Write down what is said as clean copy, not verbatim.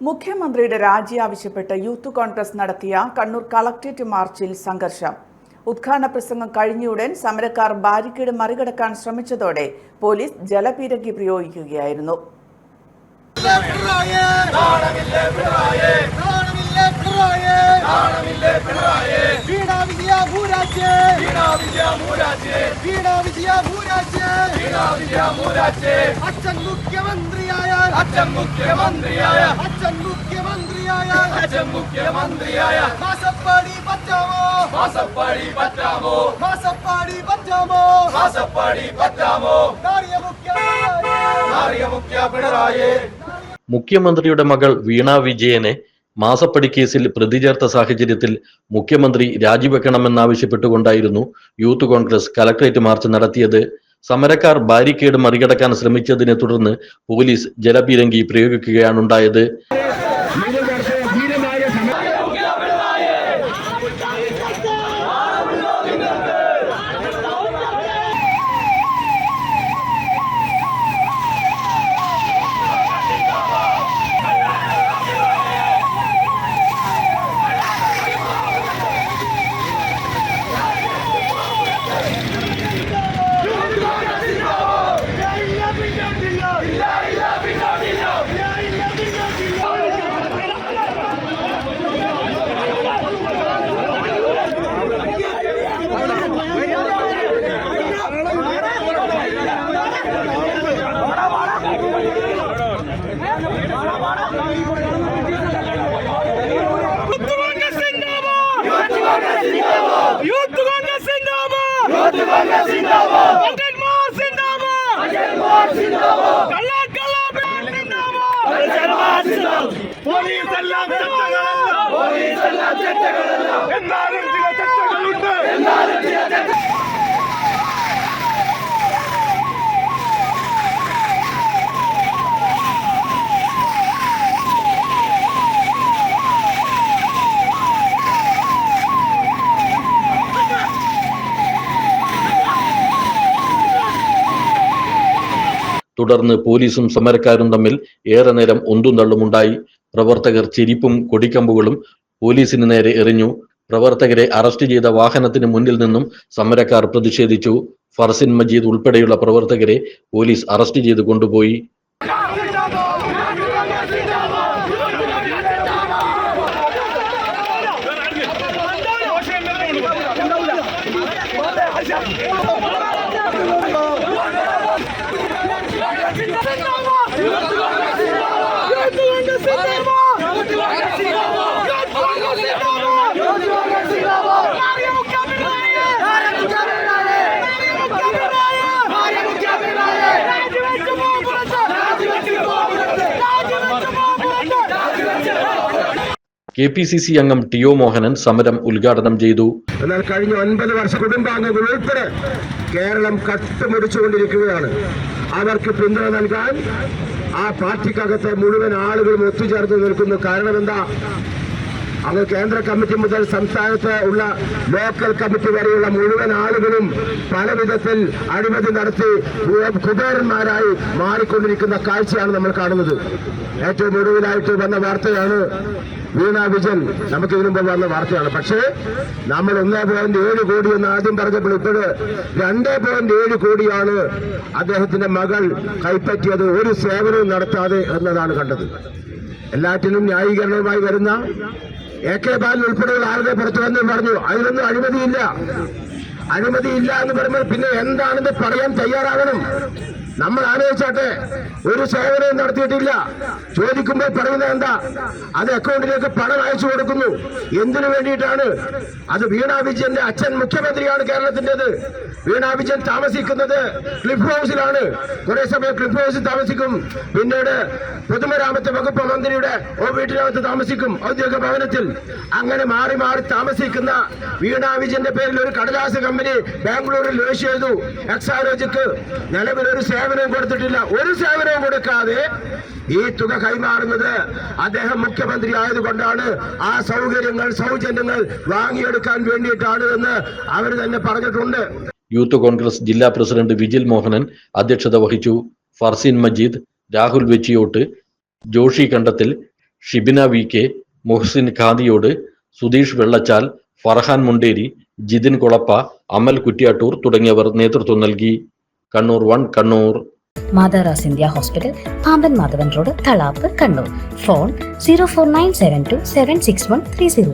മുഖ്യമന്ത്രിയുടെ രാജി ആവശ്യപ്പെട്ട് യൂത്ത് കോൺഗ്രസ് നടത്തിയ കണ്ണൂർ കളക്ടറേറ്റ് മാർച്ചിൽ സംഘർഷം. ഉദ്ഘാടന പ്രസംഗം കഴിഞ്ഞയുടൻ സമരക്കാർ ബാരിക്കേഡ് മറികടക്കാൻ ശ്രമിച്ചതോടെ പോലീസ് ജലപീരങ്കി പ്രയോഗിക്കുകയായിരുന്നു. മുഖ്യമന്ത്രിയുടെ മകൾ വീണ വിജയനെ മാസപ്പടി കേസിൽ പ്രതി ചേർത്ത സാഹചര്യത്തിൽ മുഖ്യമന്ത്രി രാജിവെക്കണമെന്നാവശ്യപ്പെട്ടുകൊണ്ടായിരുന്നു യൂത്ത് കോൺഗ്രസ് കലക്ടറേറ്റ് മാർച്ച് നടത്തിയത്. സമരക്കാർ ബാരിക്കേഡ് മറികടക്കാൻ ശ്രമിച്ചതിനെ തുടർന്ന് പോലീസ് ജലപീരങ്കി പ്രയോഗിക്കുകയാണുണ്ടായത്. തുടർന്ന് പോലീസും സമരക്കാരും തമ്മിൽ ഏറെ നേരം ഒന്തും തള്ളുമുണ്ടായി. പ്രവർത്തകർ ചെരിപ്പും കൊടിക്കമ്പുകളും പോലീസിന് നേരെ എറിഞ്ഞു. പ്രവർത്തകരെ അറസ്റ്റ് ചെയ്ത വാഹനത്തിന് മുന്നിൽ നിന്നും സമരക്കാർ പ്രതിഷേധിച്ചു. ഫർസിൻ മജീദ് ഉൾപ്പെടെയുള്ള പ്രവർത്തകരെ പോലീസ് അറസ്റ്റ് ചെയ്ത് കൊണ്ടുപോയി. KPCC അംഗം ടി.ഒ. മോഹനൻ സമരം ഉദ്ഘാടനം ചെയ്തു. എന്നാൽ കഴിഞ്ഞ 9 വർഷ കുടുംബാംഗങ്ങൾ ഉൾപ്പെടെ കേരളം കട്ടുമുടിച്ചുകൊണ്ടിരിക്കുകയാണ്. അവർക്ക് പിന്തുണ നൽകാൻ ആ പാർട്ടിക്കകത്തെ മുഴുവൻ ആളുകളും ഒത്തുചേർന്ന് നിൽക്കുന്നു. കാരണം എന്താ? അത് കേന്ദ്ര കമ്മിറ്റി മുതൽ സംസ്ഥാനത്ത് ഉള്ള ലോക്കൽ കമ്മിറ്റി വരെയുള്ള മുഴുവൻ ആളുകളും പല വിധത്തിൽ അഴിമതി നടത്തി കുബേരന്മാരായി മാറിക്കൊണ്ടിരിക്കുന്ന കാഴ്ചയാണ് നമ്മൾ കാണുന്നത്. ഏറ്റവും ഒടുവിലായിട്ട് വന്ന വാർത്തയാണ് വീണ വിജയൻ. നമുക്ക് ഇതിനു മുമ്പ് വന്ന വാർത്തയാണ്. പക്ഷേ നമ്മൾ 1.7 കോടി എന്ന് ആദ്യം പറഞ്ഞപ്പോൾ ഇപ്പോൾ 2.7 കോടിയാണ് അദ്ദേഹത്തിന്റെ മകൾ കൈപ്പറ്റിയത്, ഒരു സേവനവും നടത്താതെ എന്നതാണ് കണ്ടത്. എല്ലാറ്റിനും ന്യായീകരണവുമായി വരുന്ന AK ബാലൻ ഉൾപ്പെടെയുള്ള ആളുകളെ പുറത്തു വന്ന് പറഞ്ഞു അതിലൊന്നും അഴിമതിയില്ല എന്ന് പറയുമ്പോൾ പിന്നെ എന്താണെന്ന് പറയാൻ തയ്യാറാകണം. നമ്മൾ ആലോചിച്ചാട്ടെ, ഒരു സേവനവും നടത്തിയിട്ടില്ല. ചോദിക്കുമ്പോൾ പറയുന്നത് എന്താ? അത് അക്കൗണ്ടിലേക്ക് പണം അയച്ചു കൊടുക്കുന്നു. എന്തിനു വേണ്ടിയിട്ടാണ്? അത് വീണ വിജയന്റെ അച്ഛൻ മുഖ്യമന്ത്രിയാണ് കേരളത്തിൻ്റെത്. വീണ വിജയൻ താമസിക്കുന്നത് ക്ലിഫ് ഹൗസിലാണ്. കുറെ സമയം ക്ലിഫ് ഹൗസിൽ താമസിക്കും, പിന്നീട് പൊതുമരാമത്ത് വകുപ്പ് മന്ത്രിയുടെ വീട്ടിനകത്ത് താമസിക്കും, ഔദ്യോഗിക ഭവനത്തിൽ. അങ്ങനെ മാറി മാറി താമസിക്കുന്ന വീണ വിജയന്റെ പേരിൽ ഒരു കടലാസ് കമ്പനി ബാംഗ്ലൂരിൽ രജിസ്റ്റർ ചെയ്തു. എക്സാലോജിക്ക് നിലവിലൊരു സേവനവും കൊടുത്തിട്ടില്ല. ഒരു സേവനവും കൊടുക്കാതെ ഈ തുക കൈമാറുന്നത് അദ്ദേഹം മുഖ്യമന്ത്രി ആയതുകൊണ്ടാണ്, ആ സൗകര്യങ്ങൾ സൗജന്യങ്ങൾ വാങ്ങിയെടുക്കാൻ വേണ്ടിയിട്ടാണ് എന്ന് അവർ തന്നെ പറഞ്ഞിട്ടുണ്ട്. യൂത്ത് കോൺഗ്രസ് ജില്ലാ പ്രസിഡന്റ് വിജിൽ മോഹനൻ അധ്യക്ഷത വഹിച്ചു. ഫർസിൻ മജീദ്, രാഹുൽ വെച്ചിയോട്ട്, ജോഷി കണ്ടത്തിൽ, ഷിബിന VK, മുഹ്സിൻ ഖാദിയോട്, സുധീഷ് വെള്ളച്ചാൽ, ഫർഹാൻ മുണ്ടേരി, ജിതിൻ കുളപ്പ, അമൽ കുറ്റ്യാട്ടൂർ തുടങ്ങിയവർ നേതൃത്വം നൽകി. കണ്ണൂർ 1 കണ്ണൂർ. മാതാറാസ് India hospital, Pamban Madhavan road, Thalap, Kannur. Phone 04972761360.